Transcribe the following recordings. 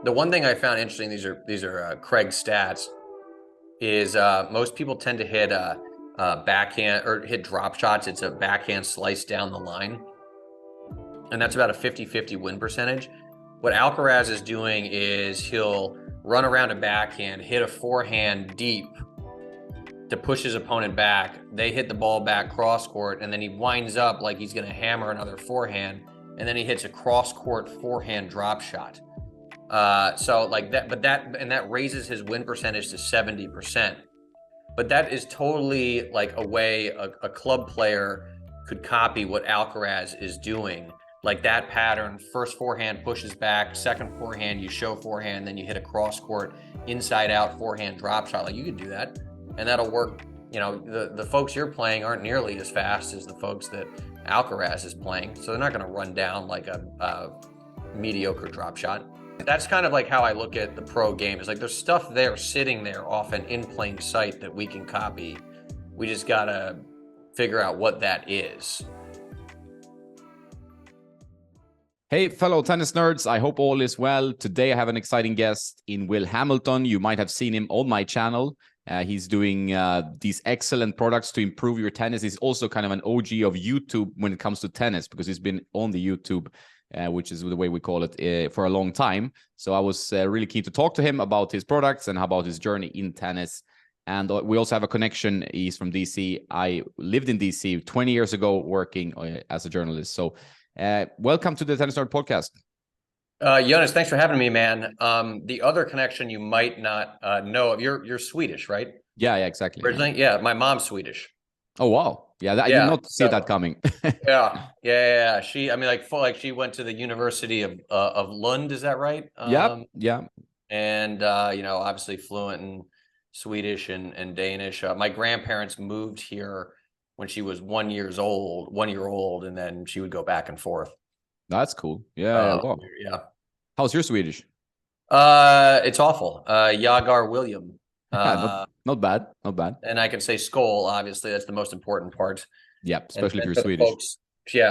The one thing I found interesting, these are Craig's stats, is most people tend to hit backhand or hit drop shots. It's a backhand slice down the line, and that's about a 50-50 win percentage. What Alcaraz is doing is he'll run around a backhand, hit a forehand deep to push his opponent back. They hit the ball back cross court, and then he winds up like he's going to hammer another forehand, and then he hits a cross court forehand drop shot. So like that, but that raises his win percentage to 70%. But that is totally like a way a club player could copy what Alcaraz is doing. Like that pattern, first forehand pushes back, second forehand, you show forehand, then you hit a cross court, inside out forehand drop shot. Like you could do that and that'll work. You know, the folks you're playing aren't nearly as fast as the folks that Alcaraz is playing. So they're not going to run down like a mediocre drop shot. That's kind of like how I look at the pro game. Is like there's stuff there sitting there often in plain sight that we can copy. We just got to figure out what that is. Hey, fellow tennis nerds, I hope all is well. Today I have an exciting guest in Will Hamilton. You might have seen him on my channel. He's doing these excellent products to improve your tennis. He's also kind of an OG of YouTube when it comes to tennis because he's been on the YouTube, which is the way we call it, for a long time. So I was really keen to talk to him about his products and about his journey in tennis. And we also have a connection. He's from DC. I lived in DC 20 years ago working as a journalist. So welcome to the Tennis Nerd Podcast. Jonas, thanks for having me, man. The other connection you might not know of, you're Swedish, right? Yeah, exactly. Originally, yeah, my mom's Swedish. Oh, wow. Yeah, I did not see that coming. yeah. She, I mean, like she went to the University of Lund, is that right? Yeah. And you know, obviously fluent in Swedish and Danish. My grandparents moved here when she was 1 year old, and then she would go back and forth. That's cool. Yeah. Wow. Yeah. How's your Swedish? It's awful. Jagar William. Not bad. And I can say skål, obviously. That's the most important part. Yeah, especially if you're Swedish.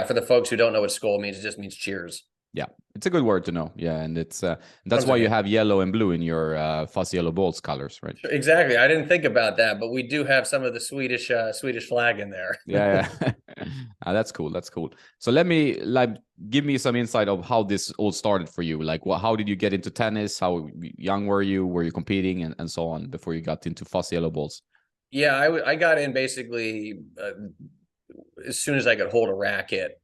For the folks who don't know what skål means, it just means cheers. Yeah, it's a good word to know. Yeah, and it's that's why you have yellow and blue in your fuzzy yellow balls colors, right? Exactly. I didn't think about that, but we do have some of the Swedish flag in there. Yeah. That's cool. So give me some insight of how this all started for you. Like, how did you get into tennis? How young were you? Were you competing and so on before you got into fuzzy yellow balls? Yeah, I got in basically as soon as I could hold a racket.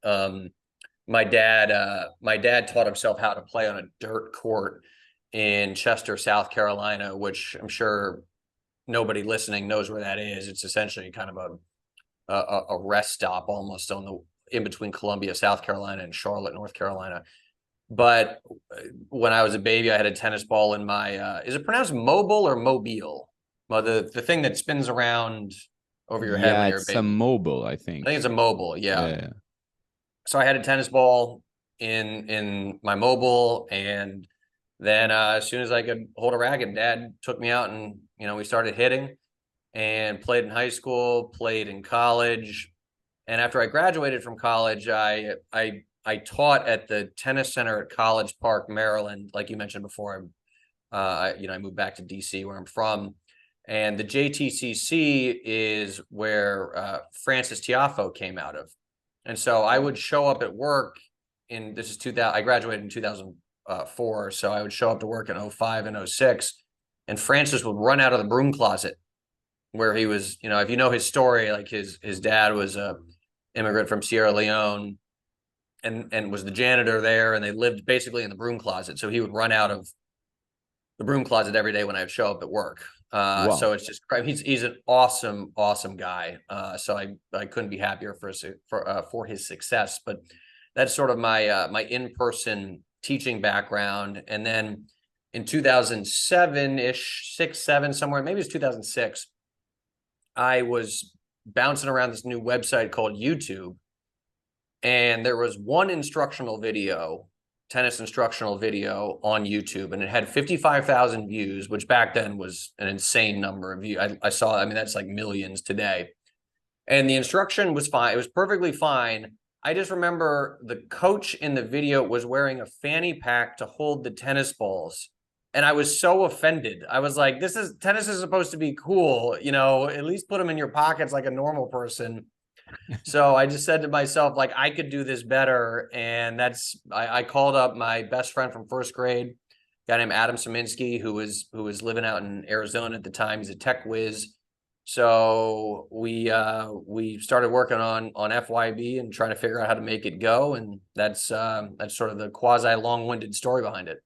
My dad taught himself how to play on a dirt court in Chester, South Carolina, which I'm sure nobody listening knows where that is. It's essentially kind of a rest stop almost in between Columbia, South Carolina, and Charlotte, North Carolina. But when I was a baby, I had a tennis ball in my is it pronounced mobile or mobile? Well, the thing that spins around over your head when you're a baby. It's a mobile, I think. I think it's a mobile, yeah. So I had a tennis ball in my mobile, and then as soon as I could hold a racket, Dad took me out and, you know, we started hitting and played in high school, played in college. And after I graduated from college, I taught at the tennis center at College Park, Maryland. Like you mentioned before, I moved back to DC where I'm from. And the JTCC is where Francis Tiafoe came out of. And so I would show up at work this is 2000. I graduated in 2004. So I would show up to work in 05 and 06, and Francis would run out of the broom closet where he was, you know, if you know his story, like his dad was a immigrant from Sierra Leone and was the janitor there, and they lived basically in the broom closet. So he would run out of the broom closet every day when I would show up at work. Wow. So it's just, he's an awesome guy. So I couldn't be happier for his success. But that's sort of my in-person teaching background. And then in 2007-ish, 6, 7, somewhere, maybe it's 2006, I was bouncing around this new website called YouTube, and there was one tennis instructional video on YouTube, and it had 55,000 views, which back then was an insane number of views. I saw, I mean, that's like millions today. And the instruction was fine. It was perfectly fine. I just remember the coach in the video was wearing a fanny pack to hold the tennis balls. And I was so offended. I was like, tennis is supposed to be cool, at least put them in your pockets like a normal person. So I just said to myself, like, I could do this better. And I called up my best friend from first grade, a guy named Adam Saminsky, who was living out in Arizona at the time. He's a tech whiz. So we started working on FYB and trying to figure out how to make it go. And that's sort of the quasi long-winded story behind it.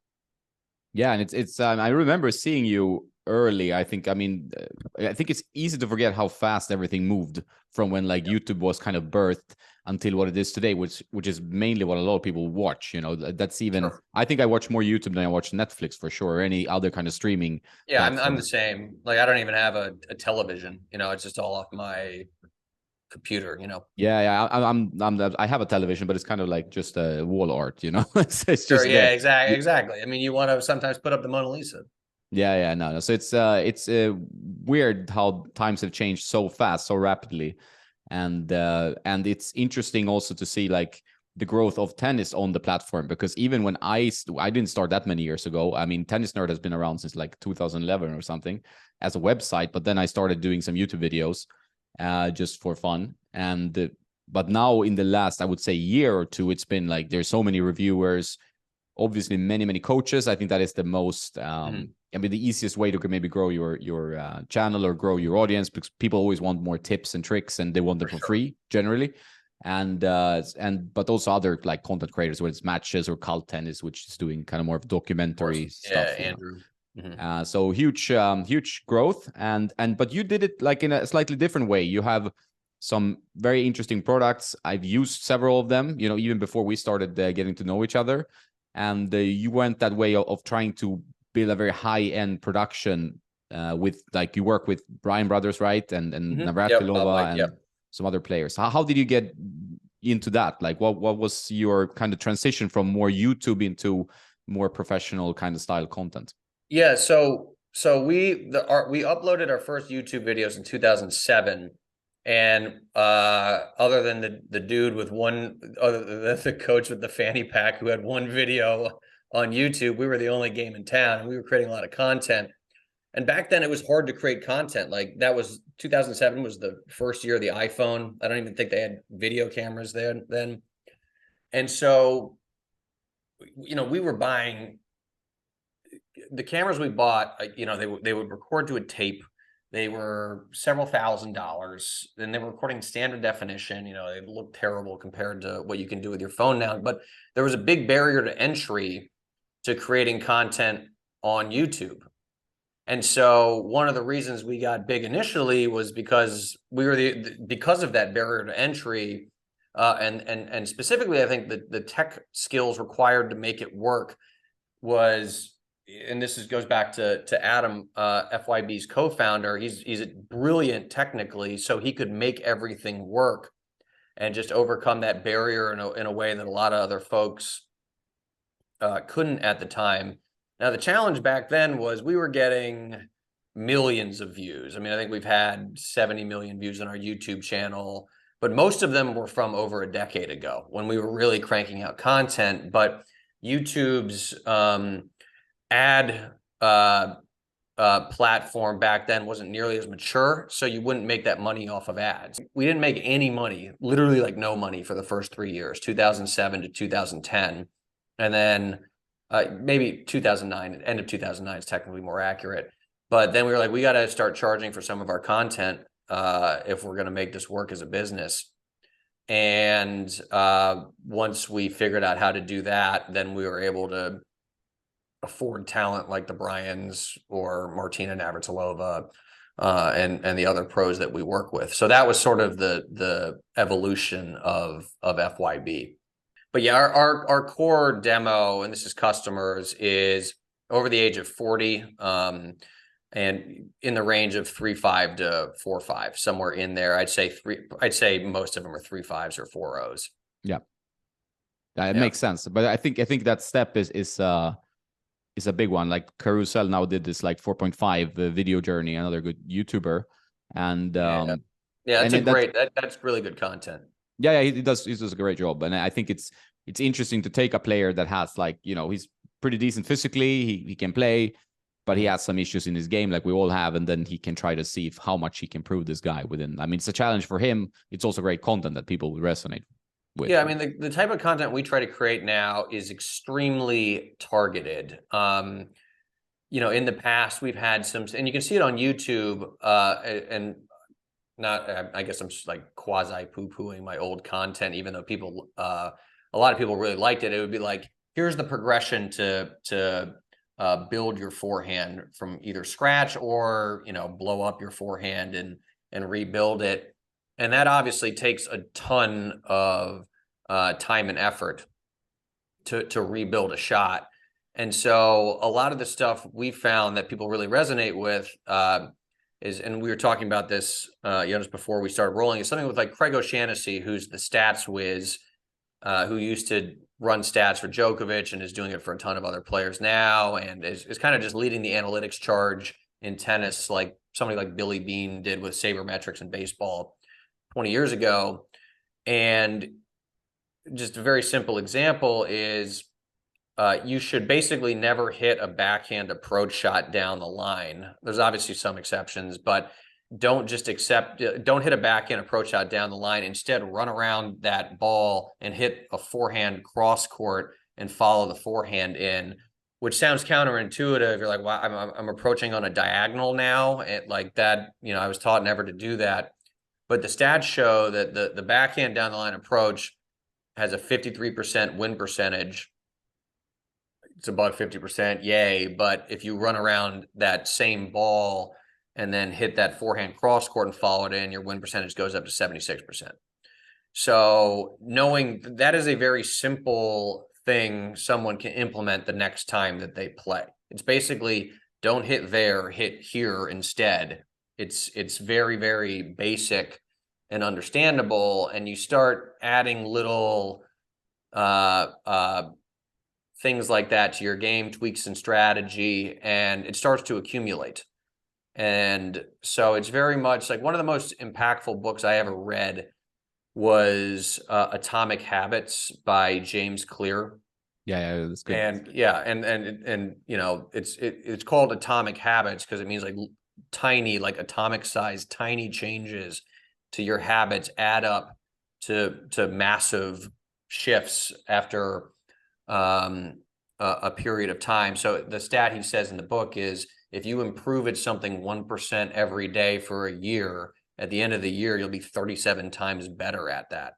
Yeah, and it's I remember seeing you early. I think it's easy to forget how fast everything moved from when like YouTube was kind of birthed until what it is today, which is mainly what a lot of people watch. That's even Sure. I think I watch more YouTube than I watch Netflix for sure, or any other kind of streaming Yeah, I'm platform. the same. Like, I don't even have a television. It's just all off my computer. Yeah, I have a television, but it's kind of like just a wall art. It's Sure. just Yeah. there. Exactly. I mean, you want to sometimes put up the Mona Lisa. Yeah, no. So it's weird how times have changed so fast, so rapidly, and it's interesting also to see like the growth of tennis on the platform, because even when I didn't start that many years ago. I mean, Tennis Nerd has been around since like 2011 or something as a website, but then I started doing some YouTube videos just for fun, and but now in the last, I would say, year or two, it's been like there's so many reviewers, obviously many coaches. I think that is the most I mean, the easiest way to maybe grow your channel or grow your audience, because people always want more tips and tricks, and they want them for free generally. And but also other like content creators, whether it's matches or cult tennis, which is doing kind of more of documentary stuff. Yeah, Andrew. So huge growth, but you did it like in a slightly different way. You have some very interesting products. I've used several of them, even before we started getting to know each other. And you went that way of trying to build a very high-end production with, like, you work with Brian Brothers, right? And Navratilova and some other players. How did you get into that? Like, what was your kind of transition from more YouTube into more professional kind of style content? Yeah, so we uploaded our first YouTube videos in 2007, and other than the dude with other than the coach with the fanny pack who had one video on YouTube, we were the only game in town, and we were creating a lot of content. And back then, it was hard to create content. Like, that was 2007 was the first year of the iPhone. I don't even think they had video cameras then. And so, we were buying the cameras we bought. They would record to a tape. They were several $1,000s. Then they were recording standard definition. They looked terrible compared to what you can do with your phone now. But there was a big barrier to entry to creating content on YouTube. And so one of the reasons we got big initially was because we were because of that barrier to entry, and specifically, I think the tech skills required to make it work was, and goes back to Adam, FYB's co-founder. He's brilliant technically, so he could make everything work and just overcome that barrier in a way that a lot of other folks couldn't at the time. Now, the challenge back then was we were getting millions of views. I mean, I think we've had 70 million views on our YouTube channel, but most of them were from over a decade ago when we were really cranking out content. But YouTube's ad platform back then wasn't nearly as mature, so you wouldn't make that money off of ads. We didn't make any money, literally like no money, for the first 3 years, 2007 to 2010. And then maybe 2009, end of 2009 is technically more accurate. But then we were like, we got to start charging for some of our content if we're going to make this work as a business. And once we figured out how to do that, then we were able to afford talent like the Bryans or Martina Navratilova and the other pros that we work with. So that was sort of the evolution of FYB. But yeah, our core demo, and this is customers, is over the age of 40, and in the range of 3.5 to 4.5, somewhere in there. I'd say most of them are 3.5s or 4.0s. Yeah, it makes sense. But I think that step is a big one. Like Carousel now did this like 4.5 video journey, another good YouTuber, and that's really good content. Yeah, he does a great job, and I think it's interesting to take a player that has, like, he's pretty decent physically. He can play, but he has some issues in his game, like we all have. And then he can try to see how much he can prove this guy within. I mean, it's a challenge for him. It's also great content that people will resonate with. Yeah, I mean, the type of content we try to create now is extremely targeted. You know, in the past we've had some, and you can see it on YouTube, and not, I guess I'm just like quasi poo-pooing my old content, even though people, a lot of people really liked it. It would be like, here's the progression to build your forehand from either scratch or, you know, blow up your forehand and rebuild it. And that obviously takes a ton of time and effort to rebuild a shot. And so a lot of the stuff we found that people really resonate with is, and we were talking about this, just before we started rolling, is something with like Craig O'Shaughnessy, who's the stats whiz, who used to run stats for Djokovic and is doing it for a ton of other players now, and is kind of just leading the analytics charge in tennis, like somebody like Billy Beane did with sabermetrics in baseball 20 years ago. And just a very simple example is you should basically never hit a backhand approach shot down the line. There's obviously some exceptions, but don't hit a backhand approach shot down the line. Instead, run around that ball and hit a forehand cross court and follow the forehand in, which sounds counterintuitive. You're like, wow, I'm approaching on a diagonal now. And like that, you know, I was taught never to do that. But the stats show that the backhand down the line approach has a 53% win percentage. It's above 50%, yay. But if you run around that same ball and then hit that forehand cross court and follow it in, your win percentage goes up to 76%. So knowing that is a very simple thing someone can implement the next time that they play. It's basically don't hit there, hit here instead. It's very, very basic and understandable. And you start adding little things like that to your game, tweaks and strategy, and it starts to accumulate. And so it's very much like one of the most impactful books I ever read was Atomic Habits by James Clear. Yeah, that's good. And yeah, and you know, it's called Atomic Habits because it means like tiny, like atomic size, tiny changes to your habits add up to massive shifts after a period of time. So the stat he says in the book is if you improve at something 1% every day for a year, at the end of the year, you'll be 37 times better at that.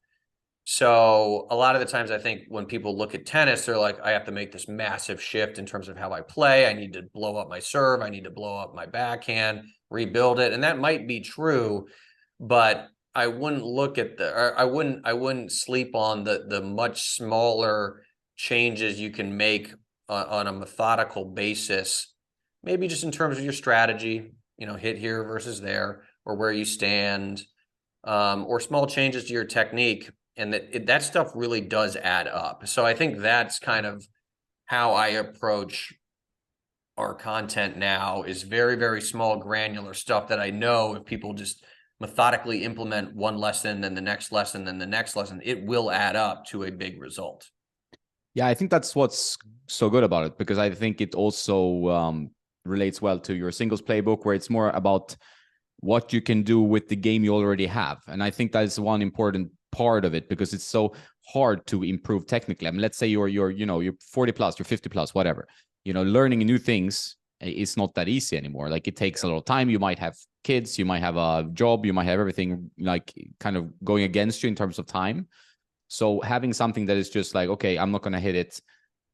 So a lot of the times I think when people look at tennis, they're like, I have to make this massive shift in terms of how I play. I need to blow up my serve. I need to blow up my backhand, rebuild it. And that might be true, but I wouldn't look at I wouldn't sleep on the much smaller changes you can make on a methodical basis, maybe just in terms of your strategy, you know, hit here versus there, or where you stand, or small changes to your technique. And that stuff really does add up. So I think that's kind of how I approach our content now, is very, very small, granular stuff that I know if people just methodically implement one lesson, then the next lesson, then the next lesson, it will add up to a big result. Yeah, I think that's what's so good about it, because I think it also relates well to your singles playbook, where it's more about what you can do with the game you already have. And I think that is one important part of it, because it's so hard to improve technically. I mean, let's say you're 40 plus, you're 50 plus, whatever, learning new things is not that easy anymore. Like, it takes a little time. You might have kids, you might have a job, you might have everything like kind of going against you in terms of time. So having something that is just like, okay, I'm not going to hit it.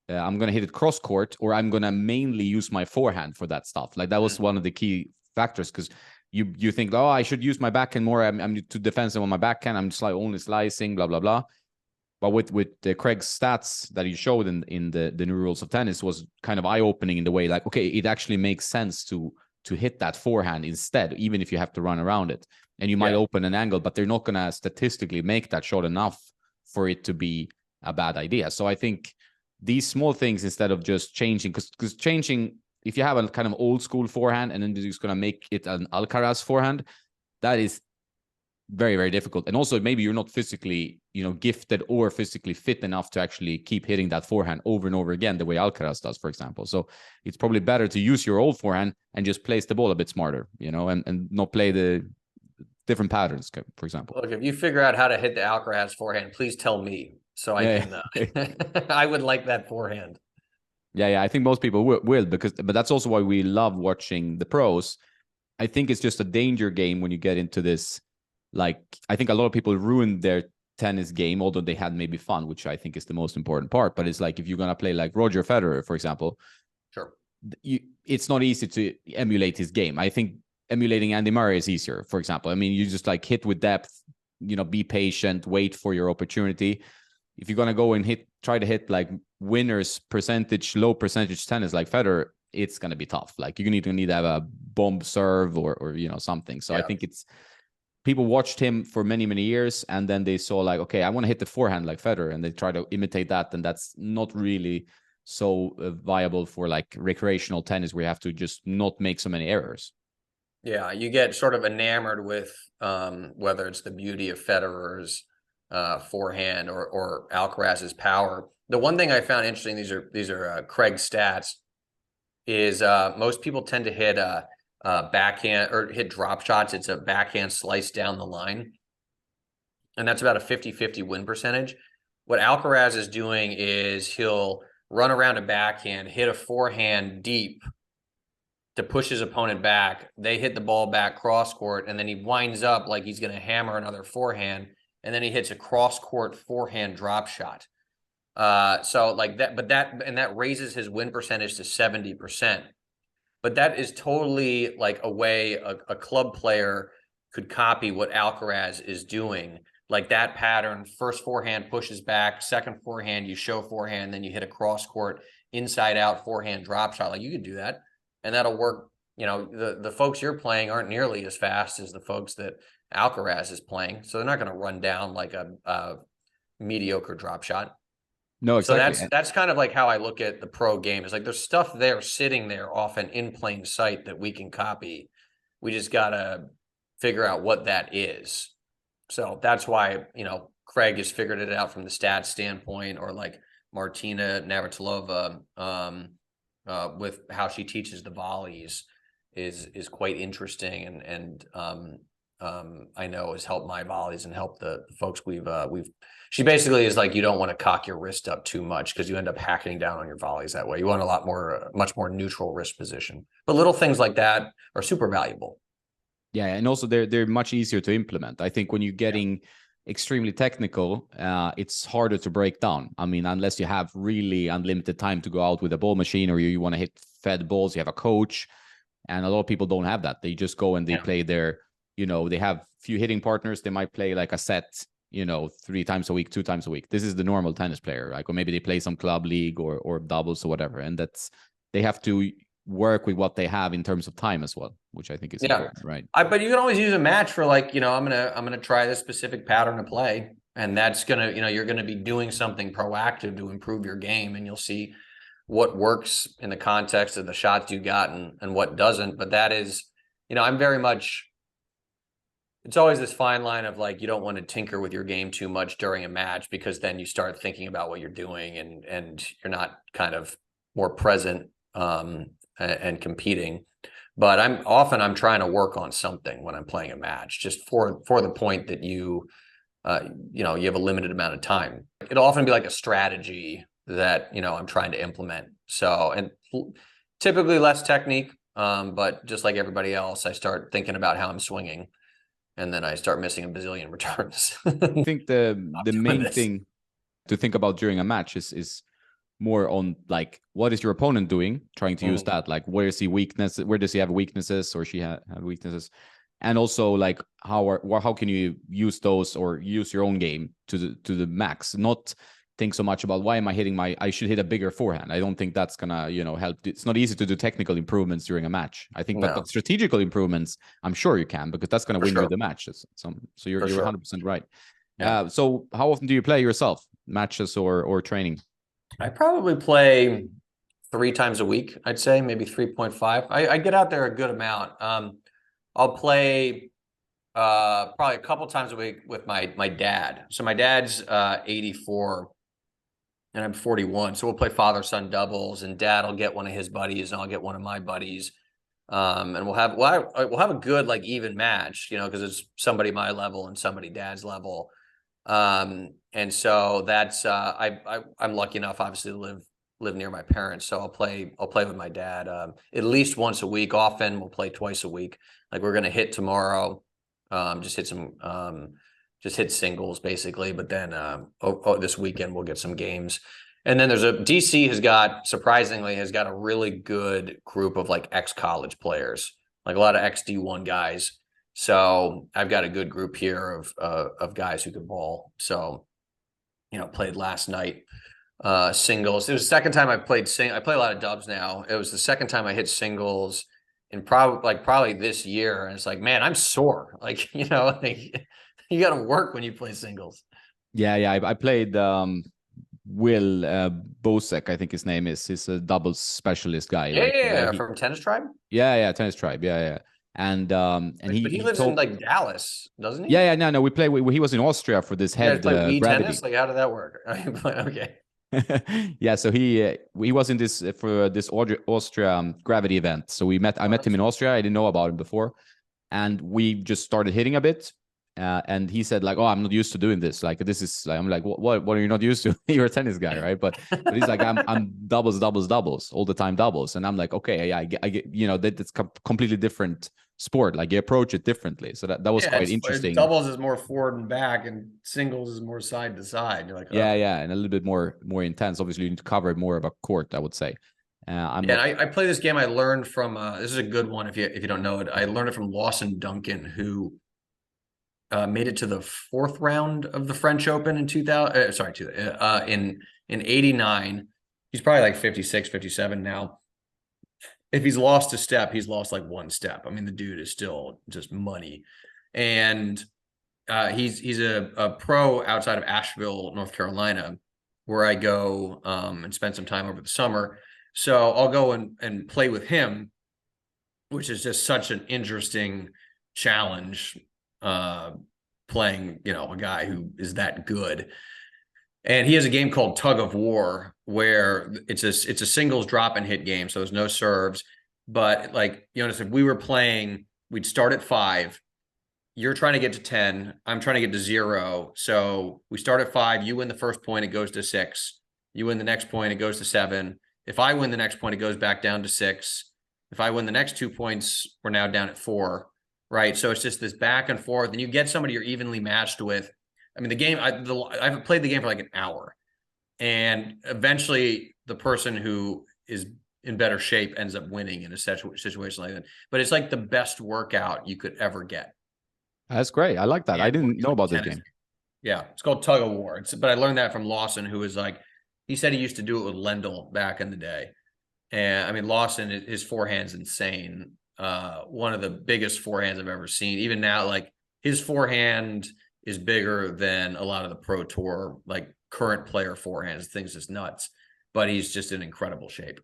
I'm going to hit it cross court, or I'm going to mainly use my forehand for that stuff. Like, that was one of the key factors, because you think, oh, I should use my backhand more. I'm too defensive on my backhand. I'm just like only slicing, blah, blah, blah. But with the Craig's stats that he showed in the new rules of tennis was kind of eye-opening in the way, like, okay, it actually makes sense to hit that forehand instead, even if you have to run around it. And you might open an angle, but they're not going to statistically make that shot enough for it to be a bad idea. So I think these small things, instead of just changing, because changing, if you have a kind of old school forehand and then you're just going to make it an Alcaraz forehand, that is very, very difficult. And also, maybe you're not physically gifted or physically fit enough to actually keep hitting that forehand over and over again, the way Alcaraz does, for example. So it's probably better to use your old forehand and just place the ball a bit smarter, and not play the different patterns, for example. Look, if you figure out how to hit the Alcaraz forehand, please tell me so I can. I would like that forehand. Yeah. I think most people will, but that's also why we love watching the pros. I think it's just a danger game when you get into this. Like, I think a lot of people ruin their tennis game, although they had maybe fun, which I think is the most important part. But it's like, if you're going to play like Roger Federer, for example, sure, it's not easy to emulate his game. I think emulating Andy Murray is easier, for example. I mean, you just like hit with depth, be patient, wait for your opportunity. If you're going to go and try to hit like winners percentage, low percentage tennis like Federer, it's going to be tough. Like, you need to have a bomb serve or something. So I think people watched him for many, many years, and then they saw like, okay, I want to hit the forehand like Federer, and they try to imitate that. And that's not really so viable for like recreational tennis, where you have to just not make so many errors. Yeah, you get sort of enamored with whether it's the beauty of Federer's forehand or Alcaraz's power. The one thing I found interesting, these are Craig's stats, is most people tend to hit backhand or hit drop shots. It's a backhand slice down the line, and that's about a 50-50 win percentage. What Alcaraz is doing is he'll run around a backhand, hit a forehand deep to push his opponent back. They hit the ball back cross court, and then he winds up like he's going to hammer another forehand, and then he hits a cross court forehand drop shot. So like that, but that raises his win percentage to 70%. But that is totally like a way a club player could copy what Alcaraz is doing. Like that pattern: first forehand pushes back, second forehand you show forehand, then you hit a cross court inside out forehand drop shot. Like, you could do that, and that'll work. The folks you're playing aren't nearly as fast as the folks that Alcaraz is playing, so they're not going to run down like a mediocre drop shot. No, exactly. So that's kind of like how I look at the pro game. Is like there's stuff there sitting there often in plain sight that we can copy. We just got to figure out what that is. So that's why, Craig has figured it out from the stats standpoint, or like Martina Navratilova with how she teaches the volleys is quite interesting, and I know has helped my volleys and helped the folks we've she basically is like, you don't want to cock your wrist up too much because you end up hacking down on your volleys that way. You want much more neutral wrist position. But little things like that are super valuable. Yeah, and also they're much easier to implement. I think when you're getting extremely technical, it's harder to break down. I mean, unless you have really unlimited time to go out with a ball machine, or you want to hit fed balls, you have a coach, and a lot of people don't have that. They just go and they play their, they have few hitting partners. They might play like a set, 3 times a week, 2 times a week. This is the normal tennis player, like, or maybe they play some club league or doubles or whatever. And they have to work with what they have in terms of time as well, which I think is important, right? But you can always use a match for like, I'm gonna try this specific pattern to play, and that's gonna, you're gonna be doing something proactive to improve your game, and you'll see what works in the context of the shots you got and what doesn't. But that is, I'm very much. It's always this fine line of like, you don't want to tinker with your game too much during a match, because then you start thinking about what you're doing and you're not kind of more present and competing. But I'm trying to work on something when I'm playing a match, just for the point that you have a limited amount of time. It'll often be like a strategy that, I'm trying to implement. So, and typically less technique, but just like everybody else, I start thinking about how I'm swinging, and then I start missing a bazillion returns. I think the main thing to think about during a match is more on like, what is your opponent doing? Trying to use that, like, where does he have weaknesses, or she have weaknesses, and also like how can you use those, or use your own game to the max? Not think so much about, why am I hitting I should hit a bigger forehand. I don't think that's gonna help. It's not easy to do technical improvements during a match, I think. But strategical improvements, I'm sure you can, because that's gonna win you the matches. So you're 100% right. So how often do you play yourself, matches or training? I probably play 3 times a week. I'd say maybe 3.5. I get out there a good amount. I'll play Probably a couple times a week with my dad. So my dad's 84 and I'm 41. So we'll play father-son doubles, and dad will get one of his buddies and I'll get one of my buddies. And we'll have a good like even match, you know, because it's somebody my level and somebody dad's level. And so that's I'm lucky enough obviously to live near my parents, so I'll play with my dad at least once a week. Often we'll play twice a week. Like we're gonna hit tomorrow, just hit singles basically, but then this weekend we'll get some games. And then there's DC surprisingly has got a really good group of like ex-college players, like a lot of ex-D1 guys. So I've got a good group here of guys who can ball. So, you know, played last night singles. It was the second time I played I play a lot of dubs now. It was the second time I hit singles in probably this year. And it's like, man, I'm sore. Like, you know, like, you got to work when you play singles. Yeah. I played Will Bosek, I think his name is. He's a doubles specialist guy. Yeah, from Tennis Tribe. Yeah, Tennis Tribe. Yeah. And but he lives in like Dallas, doesn't he? Yeah. No, we play. He was in Austria for this head Wii gravity. tennis. Like, how did that work? Okay. Yeah, so he was in this for this Austria gravity event. So I met him in Austria. I didn't know about him before, and we just started hitting a bit. And he said like, "Oh, I'm not used to doing this. Like, this is like," I'm like, "What are you not used to? You're a tennis guy, right?" But he's like, "I'm doubles all the time doubles," and I'm like, "Okay, yeah, I get you know that's completely different sport. Like you approach it differently." So that was quite interesting. Doubles is more forward and back, and singles is more side to side. You're like, oh. Yeah, and a little bit more intense. Obviously, you need to cover more of a court, I would say. I play this game. I learned from this is a good one if you don't know it. I learned it from Lawson Duncan, who made it to the fourth round of the French Open in 2000. In 89. He's probably like 56, 57 now. If he's lost a step, he's lost like one step. I mean, the dude is still just money. And he's a pro outside of Asheville, North Carolina, where I go and spend some time over the summer. So I'll go and play with him, which is just such an interesting challenge, playing, you know, a guy who is that good. And he has a game called Tug of War, where it's a singles drop and hit game. So there's no serves, but like, you know, if we were playing, we'd start at 5. You're trying to get to 10. I'm trying to get to 0. So we start at 5. You win the first point, it goes to 6. You win the next point, it goes to 7. If I win the next point, it goes back down to 6. If I win the next 2 points, we're now down at 4. Right. So it's just this back and forth, and you get somebody you're evenly matched with. I mean, the game, I've played the game for like an hour, and eventually the person who is in better shape ends up winning in a situation like that. But it's like the best workout you could ever get. That's great. I like that. I didn't know about this game. Yeah. It's called Tug of War. But I learned that from Lawson, who was like, he said he used to do it with Lendl back in the day. And I mean, Lawson, his forehand's insane. One of the biggest forehands I've ever seen. Even now, like his forehand is bigger than a lot of the Pro Tour, like current player forehands. Things is nuts, but he's just in incredible shape.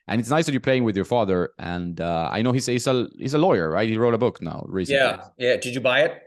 And it's nice that you're playing with your father. And I know he's a lawyer, right? He wrote a book now recently. Yeah. Did you buy it?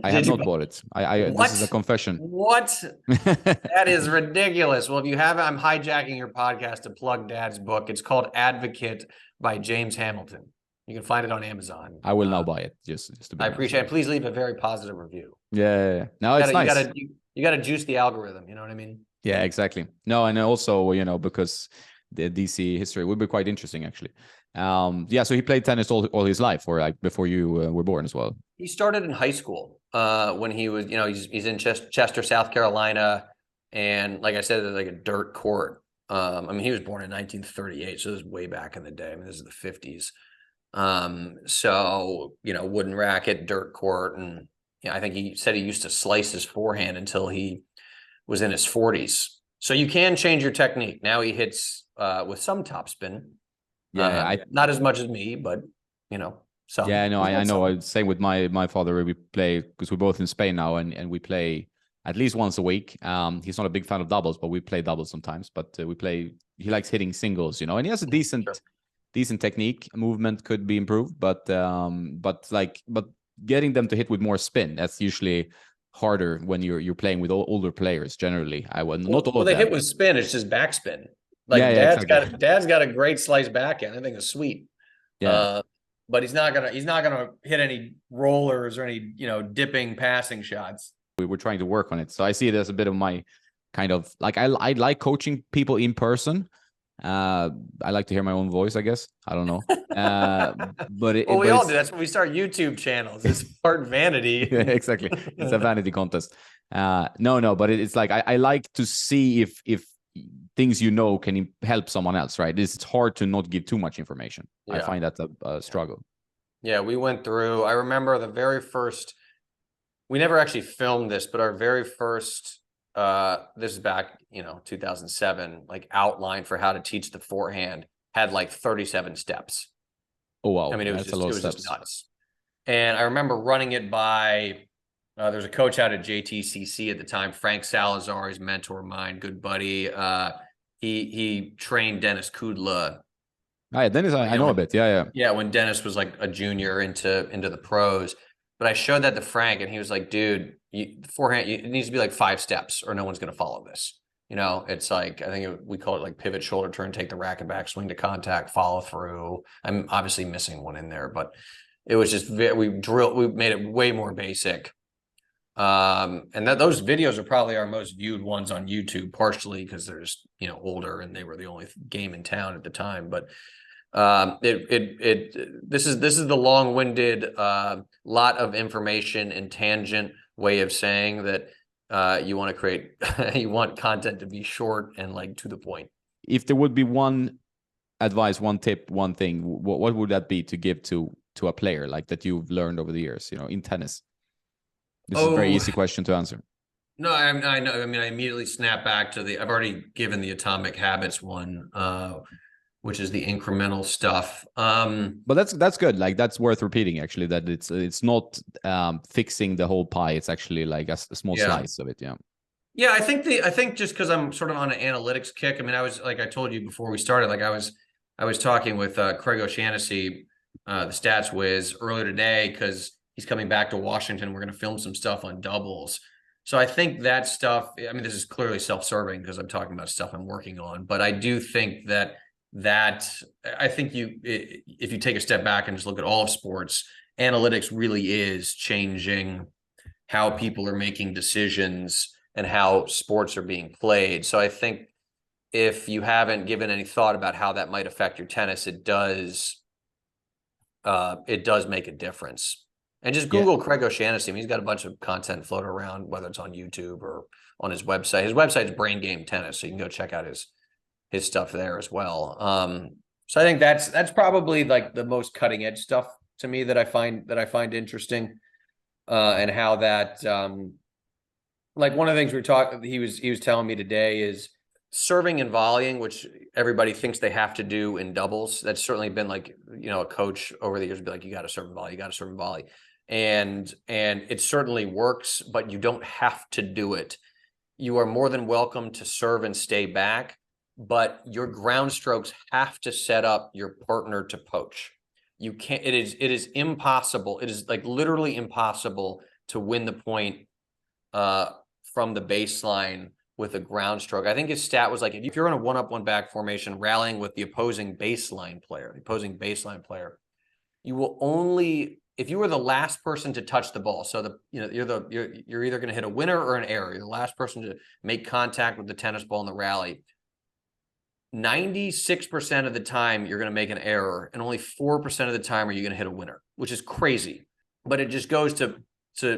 I have not bought it. This is a confession. What? That is ridiculous. Well, if you haven't, I'm hijacking your podcast to plug Dad's book. It's called Advocate by James Hamilton. You can find it on Amazon. I will now buy it. Just to be I appreciate it. Please leave a very positive review. Yeah. No, it's nice. You got to juice the algorithm. You know what I mean? Yeah, exactly. No, and also, you know, because the DC history would be quite interesting, actually. So he played tennis all his life, or like before you were born as well. He started in high school when he was, you know, he's in Chester, South Carolina, and like I said, there's like a dirt court. I mean, he was born in 1938, so this is way back in the day. I mean, this is the 50s. So, you know, wooden racket, dirt court, and you know, I think he said he used to slice his forehand until he was in his 40s. So you can change your technique. Now he hits with some topspin. Yeah, not as much as me, but you know, some. Yeah, no, I know. Same with my father. We play because we're both in Spain now, and we play at least once a week. He's not a big fan of doubles, but we play doubles sometimes. But we play. He likes hitting singles, you know, and he has a decent technique. Movement could be improved, but getting them to hit with more spin. That's usually harder when you're playing with older players generally. I would not all Well, of they them. hit with spin. It's just backspin. Yeah, Like yeah, exactly. Dad's got a great slice backhand. I think it's sweet. Yeah. But he's not gonna hit any rollers or any dipping passing shots. We were trying to work on it. So I see it as a bit of my kind of like I like coaching people in person. I like to hear my own voice, I guess. I don't know. But Well, we but all do. it's That's when we start YouTube channels. It's part vanity. exactly. It's a vanity contest. No, but it's like I like to see if things can help someone else, right? It's hard to not give too much information. Yeah. I find that a struggle. Yeah, we went through. I remember the very first. We never actually filmed this, but our very first. This is back, 2007. Like outline for how to teach the forehand had like 37 steps. Oh wow! I mean, That's a lot of steps. just nuts. And I remember running it by. There's a coach out at JTCC at the time, Frank Salazar, his mentor of mine, good buddy. He trained Dennis Kudla. Oh, yeah, Dennis, I know a bit. Yeah. Yeah, when Dennis was like a junior into the pros. But I showed that to Frank, and he was like, "Dude, forehand, it needs to be like 5 steps, or no one's going to follow this." It's like I think we call it like pivot, shoulder turn, take the racket back, swing to contact, follow through. I'm obviously missing one in there, but it was just we made it way more basic. And those videos are probably our most viewed ones on YouTube, partially because they're just older and they were the only game in town at the time. But this is the long-winded lot of information and tangent way of saying that you want to create you want content to be short and like to the point. If there would be one advice, one tip, one thing, what would that be to give to a player like that you've learned over the years, in tennis? This is a very easy question to answer. No, I know. I mean, I immediately snap back to I've already given the Atomic Habits one, which is the incremental stuff. But that's good. Like that's worth repeating actually, that it's not fixing the whole pie. It's actually like a small slice of it. Yeah. Yeah, I think just because I'm sort of on an analytics kick. I mean, I was like I told you before we started, like I was talking with Craig O'Shaughnessy, the stats whiz, earlier today because he's coming back to Washington. We're going to film some stuff on doubles. So I think that stuff, I mean, this is clearly self-serving because I'm talking about stuff I'm working on, but I do think that I think if you take a step back and just look at all of sports, analytics really is changing how people are making decisions and how sports are being played. So I think if you haven't given any thought about how that might affect your tennis, it does make a difference. And just Google Craig O'Shaughnessy. I mean, he's got a bunch of content floating around, whether it's on YouTube or on his website. His website's Brain Game Tennis, so you can go check out his stuff there as well. So I think that's probably like the most cutting edge stuff to me that I find interesting, and how that like one of the things he was telling me today is serving and volleying, which everybody thinks they have to do in doubles. That's certainly been like, a coach over the years would be like, you got to serve and volley, you got to serve and volley. And it certainly works, but you don't have to do it. You are more than welcome to serve and stay back, but your ground strokes have to set up your partner to poach. You can't, it is impossible. It is like literally impossible to win the point from the baseline with a ground stroke. I think his stat was like, if you're in a 1-up, 1-back formation, rallying with the opposing baseline player, you will only, if you were the last person to touch the ball. So you're either going to hit a winner or an error. You're the last person to make contact with the tennis ball in the rally. 96% of the time you're going to make an error, and only 4% of the time are you going to hit a winner, which is crazy. But it just goes to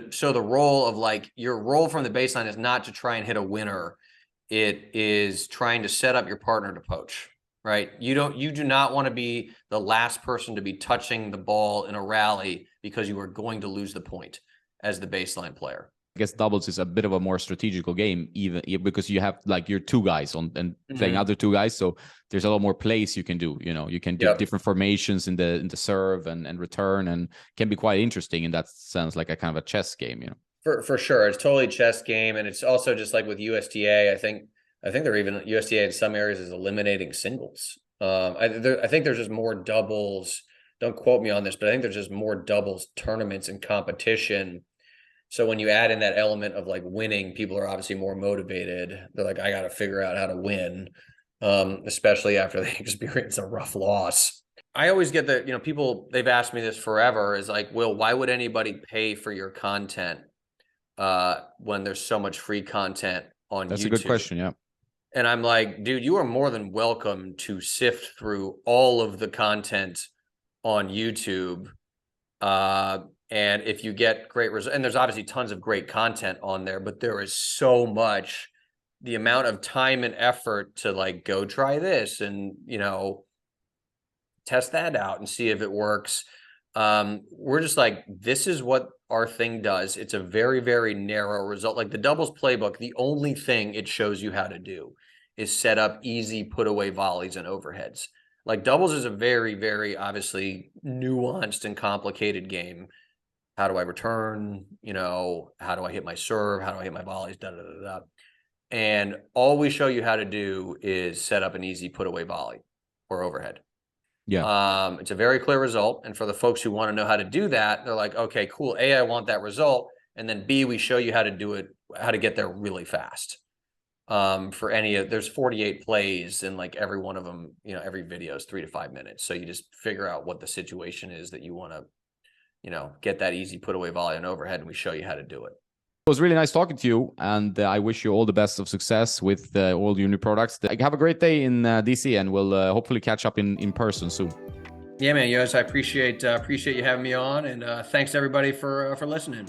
show the role of like your role from the baseline is not to try and hit a winner. It is trying to set up your partner to poach, right? You do not want to be the last person to be touching the ball in a rally because you are going to lose the point as the baseline player. I guess doubles is a bit of a more strategical game, even because you have like your two guys on and playing other two guys. So there's a lot more plays you can do. You can do different formations in the serve and return, and can be quite interesting in that sense, like a kind of a chess game. For sure, it's totally chess game, and it's also just like with USTA. I think they're even USTA in some areas is eliminating singles. I think there's just more doubles don't quote me on this, but I think there's just more doubles tournaments and competition. So when you add in that element of like winning, people are obviously more motivated. They're like, I got to figure out how to win, especially after they experience a rough loss. I always get that, people, they've asked me this forever, is like, Will, why would anybody pay for your content when there's so much free content on YouTube? That's a good question, yeah. And I'm like, dude, you are more than welcome to sift through all of the content on YouTube. And if you get great results, and there's obviously tons of great content on there, but there is so much, the amount of time and effort to like go try this and, test that out and see if it works. We're just like, this is what our thing does. It's a very, very narrow result. Like the doubles playbook, the only thing it shows you how to do is set up easy put away volleys and overheads. Like doubles is a very, very obviously nuanced and complicated game. How do I return? How do I hit my serve? How do I hit my volleys? Da, da, da, da. And all we show you how to do is set up an easy put away volley or overhead. Yeah. It's a very clear result. And for the folks who want to know how to do that, they're like, okay, cool. A, I want that result. And then B, we show you how to do it, how to get there really fast. For there's 48 plays and like every one of them, every video is 3 to 5 minutes. So you just figure out what the situation is that you want to, get that easy put away volley and overhead. And we show you how to do it. It was really nice talking to you, and I wish you all the best of success with all your new products. Have a great day in DC, and we'll hopefully catch up in person soon. Yeah, man, Yos, I appreciate you having me on, and thanks everybody for listening.